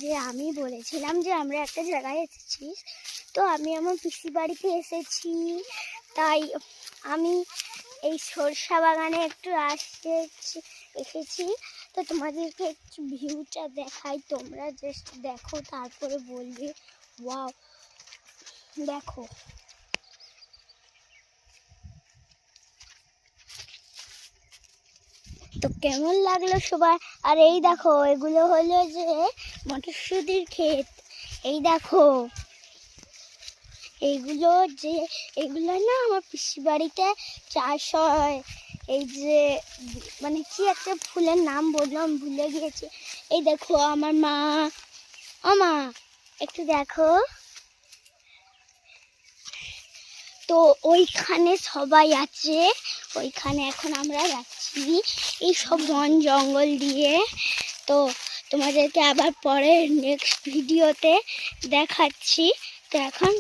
যে আমি বলেছিলাম যে আমরা একটা জায়গায় এসেছি, তো আমি আমার পিসি বাড়িতে এসেছি। তাই আমি এই সরষা বাগানে একটু এসেছি। তো তোমাদেরকে একটু ভিউটা দেখাই, তোমরা জাস্ট দেখো, তারপরে বলবে ওয়াও। দেখো তো কেমন লাগলো সবাই। আর এই দেখো, এগুলো হলো যে মটরশুঁটির ক্ষেত। এই দেখো এগুলো না আমার পিসি বাড়িতে চাষ হয়। এই যে মানে কি একটা ফুলের নাম বললাম, ভুলে গিয়েছি। এই দেখো আমার মা, মা একটু দেখো তো, ওইখানে সবাই আছে, ওইখানে এখন আমরা যাচ্ছি এই সব বন জঙ্গল দিয়ে। তো তোমাদেরকে আবার পরে নেক্সট ভিডিওতে দেখাচ্ছি। তো এখন